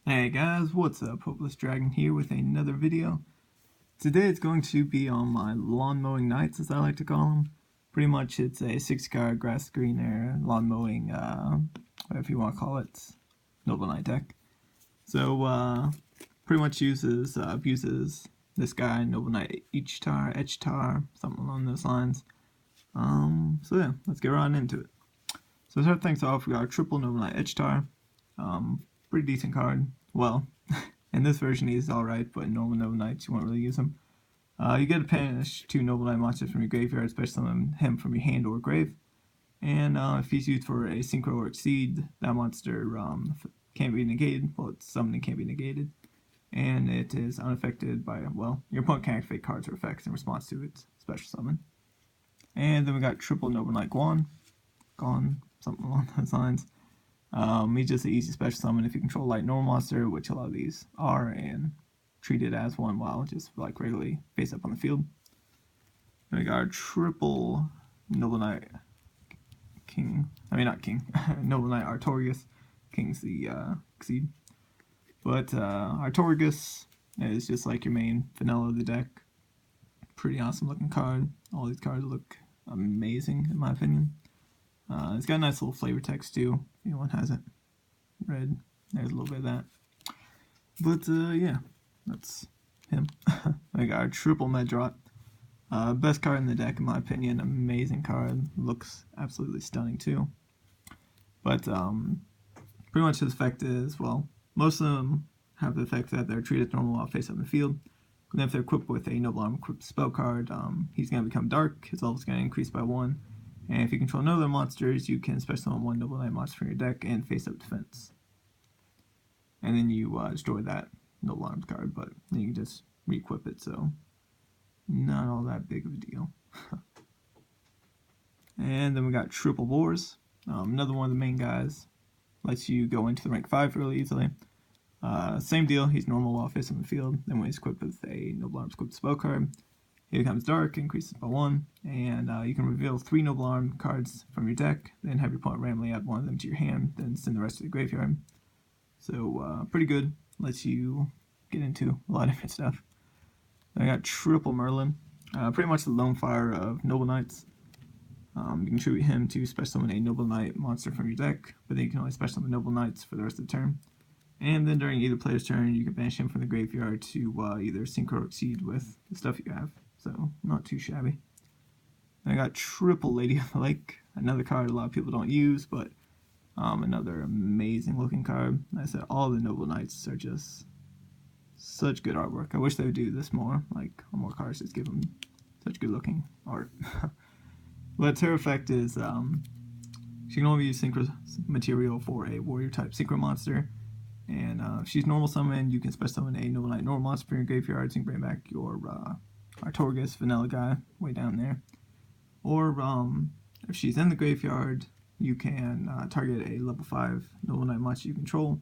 Hey guys, what's up? Hopelessdragon here with another video. Today it's going to be on my Lawnmowing Knights, as I like to call them. Pretty much it's a 6-card grass greener lawn mowing, whatever you want to call it, Noble Knight deck. So, pretty much uses this guy, Noble Knight Echtar, something along those lines. So yeah, let's get right into it. So to start things off, we got a triple Noble Knight Echtar. Pretty decent card. Well, in this version he's alright, but in normal Noble Knights you won't really use him. You get to banish 2 Noble Knight monsters from your graveyard, especially summon him from your hand or grave. And if he's used for a Synchro or Exceed, that monster can't be negated. Well, its summoning can't be negated. And it is unaffected by, well, your opponent can activate cards or effects in response to its special summon. And then we got triple Noble Knight Gone, something along those lines. He's just an easy special summon if you control light normal monster, which a lot of these are, and treat it as one while just like regularly face up on the field. Then we got our triple Noble Knight Noble Knight Artorias. King's the Exceed. But Artorias is just like your main vanilla of the deck. Pretty awesome looking card. All these cards look amazing in my opinion. It's got a nice little flavor text too. If anyone hasn't read, there's a little bit of that. But yeah, that's him. I got our triple Medrot. Best card in the deck in my opinion. Amazing card. Looks absolutely stunning too. But pretty much his effect is, well, most of them have the effect that they're treated normal while face up in the field. And if they're equipped with a Noble Arm equipped spell card, he's going to become dark. His level is going to increase by 1. And if you control no other monsters, you can special summon 1 Noble Knight monster from your deck and face up defense. And then you destroy that Noble Arms card, but then you can just re-equip it, so not all that big of a deal. And then we got Triple Boars, another one of the main guys. Lets you go into the rank 5 really easily. Same deal, he's normal while face on the field. Then when he's equipped with a Noble Arms equipped spell card, he becomes dark, increases by 1, and you can reveal 3 Noble Arm cards from your deck, then have your opponent randomly add one of them to your hand, then send the rest to the graveyard. So, pretty good. Lets you get into a lot of different stuff. Then I got Triple Merlin. Pretty much the lone fire of Noble Knights. You can tribute him to special summon a Noble Knight monster from your deck, but then you can only special summon Noble Knights for the rest of the turn. And then during either player's turn, you can banish him from the graveyard to either sync or exceed with the stuff you have. So, not too shabby. Then I got Triple Lady of the Lake, another card a lot of people don't use, but another amazing looking card. Like I said, all the Noble Knights are just such good artwork. I wish they would do this more, like on more cards, just give them such good looking art. But her effect is she can only use synchro material for a warrior type synchro monster. And if she's normal summoned, you can special summon a Noble Knight normal monster from your graveyard, so you can bring back your Artorias vanilla guy way down there. Or if she's in the graveyard, you can target a level 5 Noble Knight monster you control,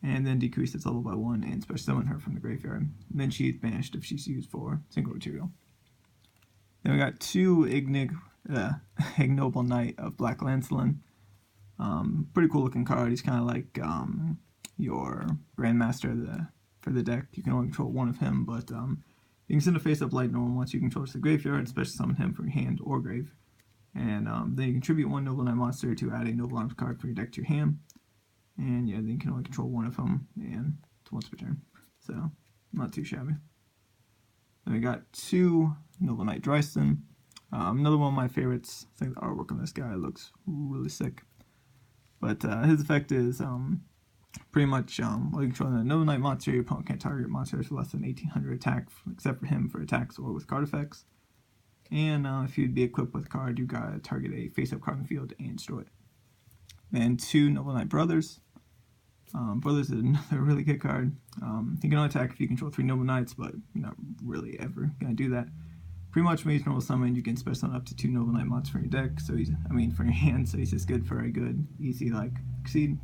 and then decrease its level by 1 and special summon her from the graveyard. And then she's banished if she's used for synchro material. Then we got 2 Ignoble Knight of Black Lancelin. Pretty cool looking card. He's kind of like your Grandmaster for the deck. You can only control 1 of him, but you can send a face-up light normal once you control to the graveyard, special summon him from your hand or grave. And then you contribute 1 Noble Knight monster to add a Noble Arms card from your deck to your hand. And yeah, then you can only control 1 of them, and it's once per turn. So, not too shabby. Then we got 2 Noble Knight Dryston. Another one of my favorites. I think the artwork on this guy looks really sick. But his effect is pretty much while you control a Noble Knight monster, your opponent can't target monsters with less than 1800 attack, except for him for attacks or with card effects. And if you'd be equipped with a card, you gotta target a face-up card in the field and destroy it. Then 2 Noble Knight Brothers. Brothers is another really good card. You can only attack if you control 3 Noble Knights, but you're not really ever gonna do that. Pretty much when he's normal summoned, you can special summon up to 2 Noble Knight monsters from your deck, so from your hand, so he's just good for a good, easy, Exceed.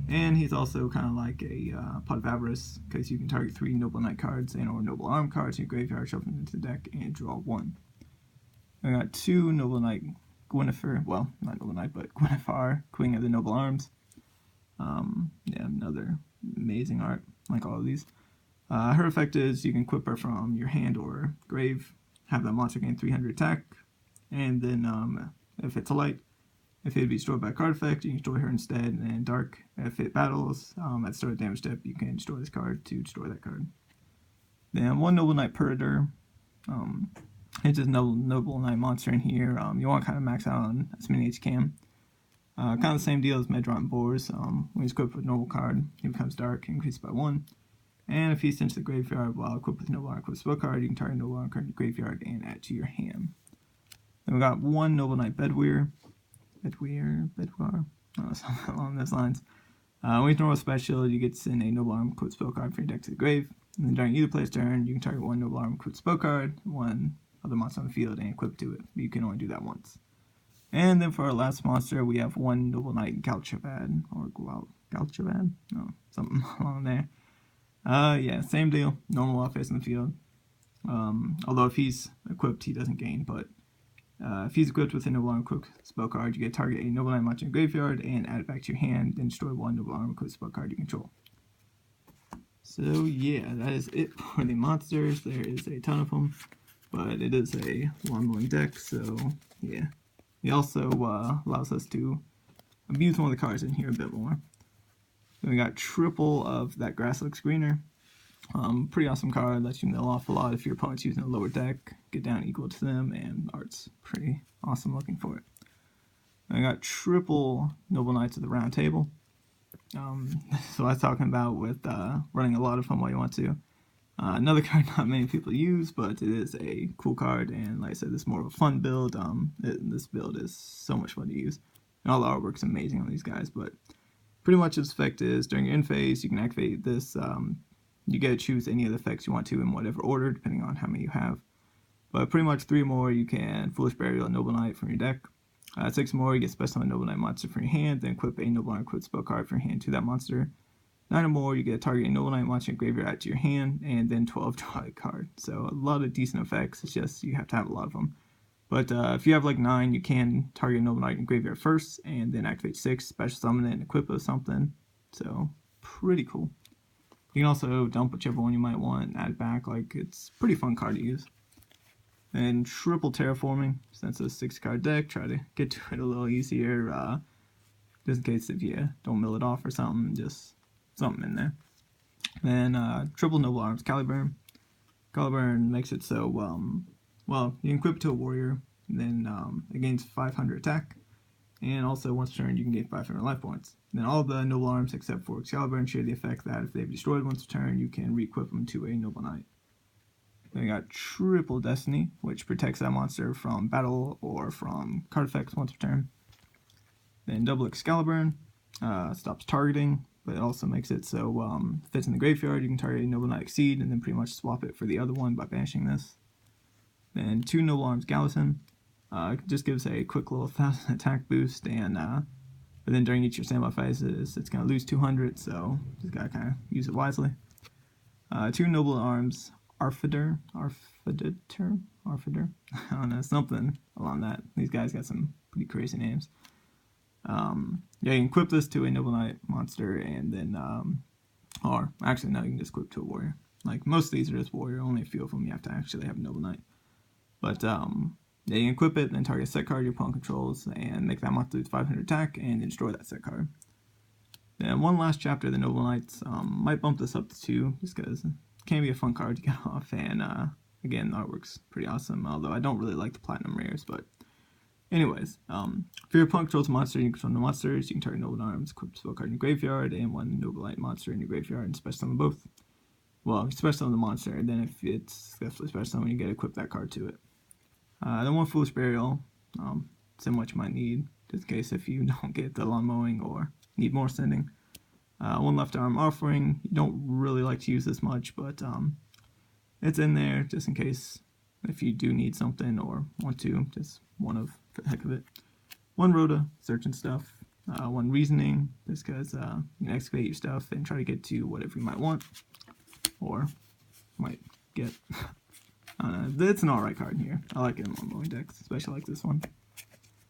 And he's also kind of like a Pot of Avarice, because you can target 3 Noble Knight cards and or Noble Arm cards in your graveyard, shuffle them into the deck, and draw 1. I got 2 Noble Knight Guinevere, well, not Noble Knight, but Guinevere, Queen of the Noble Arms. Yeah, another amazing art, like all of these. Her effect is you can equip her from your hand or grave, have that monster gain 300 attack, and then if it's a light, if it be destroyed by a card effect, you can destroy her instead. And dark, if it battles at the start of the damage step, you can destroy this card to destroy that card. Then one Noble Knight Predator. It's just Noble Knight monster in here. You want to kind of max out on as many as you can. Kind of the same deal as Medron and Boars. When he's equipped with Noble card, he becomes dark, increased by 1. And if he's sent to the graveyard while equipped with Noble Arm equipped spell card, you can target Noble Arm card in the graveyard and add to your hand. Then we got one Noble Knight Bedweir, something along those lines. When he's normal special, you get to send a Noble Arm equipped spell card from your deck to the grave. And then during either player's turn, you can target one Noble Arm equipped spell card, one other monster on the field, and equip to it. But you can only do that once. And then for our last monster, we have one Noble Knight Galchavad, or Galchavad? No, something along there. Yeah, same deal. Normal offense in the field. Although if he's equipped, he doesn't gain, but if he's equipped with a Noble Arm equipped spell card, you get to target a Noble Knight monster in the graveyard and add it back to your hand, then destroy one Noble Arm equipped spell card you control. So yeah, that is it for the monsters. There is a ton of them, but it is a lawn-mowing deck, so yeah. It also allows us to abuse one of the cards in here a bit more. Then we got triple of that Grass Looks Greener. Pretty awesome card, lets you mill off a lot if your opponent's using a lower deck, get down equal to them, and art's pretty awesome looking for it. Then we got triple Noble Knights of the Round Table. So I was talking about with running a lot of them while you want to. Another card not many people use, but it is a cool card, and like I said, this is more of a fun build. This build is so much fun to use, and all the artwork's amazing on these guys, but pretty much its effect is during your end phase, you can activate this. You get to choose any of the effects you want to in whatever order, depending on how many you have. But pretty much 3 more, you can Foolish Burial a Noble Knight from your deck. 6 more, you get Special Summon a Noble Knight monster from your hand, then equip a Noble Knight equipped spell card from your hand to that monster. 9 or more, you get to target a Noble Knight monster in graveyard add to your hand, and then 12 draw a card. So a lot of decent effects, it's just you have to have a lot of them. But if you have like 9, you can target a Noble Knight in graveyard first, and then activate 6, special summon it, and equip it with something. So pretty cool. You can also dump whichever one you might want and add it back. Like, it's a pretty fun card to use. And triple Terraforming, since it's a 6-card deck, try to get to it a little easier, just in case if you don't mill it off or something, just something in there. Then triple Noble Arms Caliburn. Caliburn makes it so, well, you can equip it to a warrior, and then it gains 500 attack, and also once per turn you can gain 500 life points. Then all the Noble Arms except for Excalibur share the effect that if they've destroyed once per turn, you can re-equip them to a Noble Knight. Then we got triple Destiny, which protects that monster from battle or from card effects once per turn. Then double Excalibur, stops targeting, but it also makes it so if it's in the graveyard, you can target a Noble Knight Exceed and then pretty much swap it for the other one by banishing this. Then 2 Noble Arms Gallatin, just gives a quick little 1,000 attack boost, and but then during each of your standby phases, it's going to lose 200, so just got to kind of use it wisely. 2 Noble Arms Arfider, I don't know, something along that. These guys got some pretty crazy names. Yeah, you can equip this to a Noble Knight monster, and then, or actually no, you can just equip to a warrior. Like, most of these are just warrior, only a few of them you have to actually have a Noble Knight. But, yeah, you can equip it, then target a set card your opponent controls, and make that monster lose 500 attack, and then destroy that set card. Then one last chapter of the Noble Knights, might bump this up to 2, just because it can be a fun card to get off, and, again, the artwork's pretty awesome, although I don't really like the Platinum Rares, but anyways, if your opponent controls a monster and you control the monsters, you can target Noble Arms, equip spell card in your graveyard, and 1 Noble Knight monster in your graveyard, and special summon both. Well, special summon the monster, and then if it's successfully special summon, you get to equip that card to it. Then 1 Foolish Burial, so much you might need, just in case if you don't get the lawn mowing or need more sending. 1 Left Arm Offering, you don't really like to use this much, but it's in there just in case if you do need something or want to, just one of for the heck of it. 1 Rhoda, searching stuff. 1 Reasoning, just because you can excavate your stuff and try to get to whatever you might want, or might get. It's an alright card in here. I like it in lawn-mowing decks, especially like this one.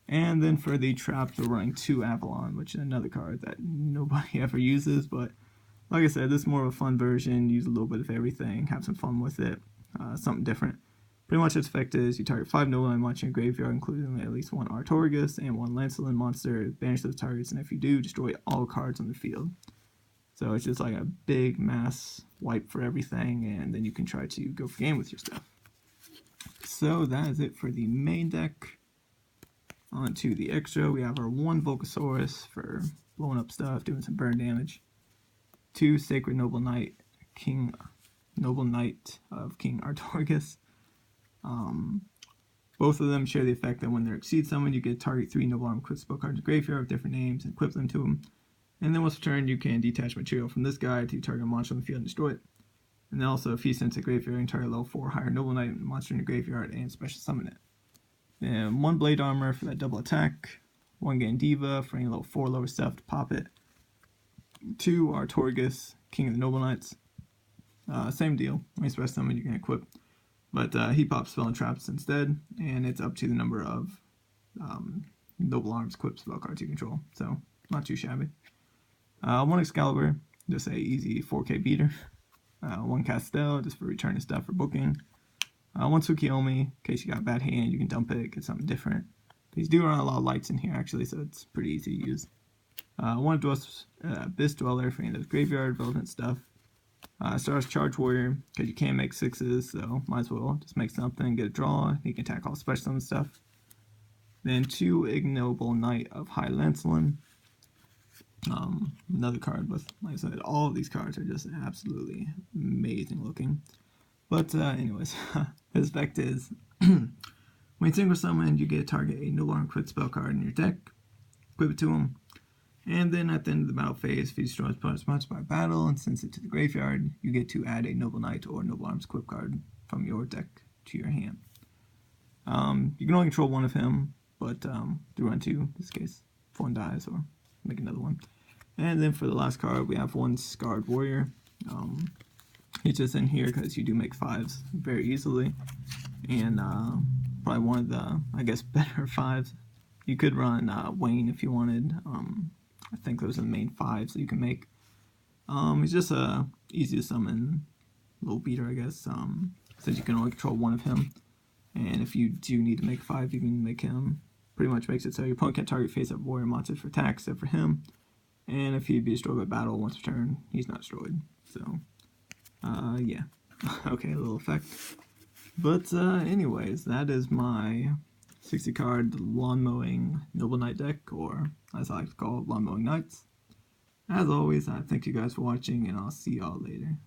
And then for the traps, we're running 2 Avalon, which is another card that nobody ever uses, but like I said, this is more of a fun version. Use a little bit of everything, have some fun with it, something different. Pretty much its effect is you target 5 Noble Knight monsters in your graveyard, including at least 1 Artorigus and 1 Lancelin monster. Banish those targets, and if you do, destroy all cards on the field. So it's just like a big mass wipe for everything, and then you can try to go for game with your stuff. So that is it for the main deck. On to the extra, we have our 1 Volcasaurus for blowing up stuff, doing some burn damage. 2 Sacred Noble Knight of King Artorigus. Both of them share the effect that when they're Exceed Summon, you get target 3 Noble Arm equipped spell cards in the graveyard with different names and equip them to them. And then once per turn, you can detach material from this guy to target a monster on the field and destroy it. And then also, if he sends a graveyard, you can target level 4 higher Noble Knight monster in your graveyard and special summon it. And 1 Blade Armor for that double attack. 1 Gandiva for any level 4 lower stuff to pop it. 2 Artorigus, King of the Noble Knights. Same deal. Any special summon you can equip. But he pops spell and traps instead, and it's up to the number of Noble Arms equipped spell cards you control. So, not too shabby. 1 Excalibur, just a easy 4K beater. 1 Castel, just for returning stuff for booking. 1 Tsukiyomi, in case you got a bad hand, you can dump it, get something different. These do run a lot of lights in here, actually, so it's pretty easy to use. 1 Abyss Dweller for any of those graveyard relevant stuff. Stars Charge Warrior, because you can't make 6s, so might as well just make something, get a draw. You can attack all special summon stuff. Then 2 Ignoble Knight of High Lancelin. Another card with, like I said, all of these cards are just absolutely amazing looking. But anyways, his effect is when single summoned, you get to target a Noble Arm equipped spell card in your deck, equip it to him, and then at the end of the battle phase, if he destroys opponent's monster by battle and sends it to the graveyard, you get to add a Noble Knight or Noble Arms equipped card from your deck to your hand. You can only control 1 of him, but do run 2 in this case. If 1 dies, or make another one. And then for the last card, we have 1 Scarred Warrior. He's just in here because you do make 5s very easily, and probably one of the, I guess, better 5s. You could run Wayne if you wanted. I think those are the main 5s that you can make. He's just a easy to summon little beater, I guess, since you can only control 1 of him. And if you do need to make 5, you can make him. Pretty much makes it so your opponent can't target face-up warrior monsters for attack except for him. And if he'd be destroyed by battle once per turn, he's not destroyed. So, yeah. Okay, a little effect. But anyways, that is my 60 card Lawnmowing Noble Knight deck, or as I like to call it, Lawnmowing Knights. As always, I thank you guys for watching, and I'll see y'all later.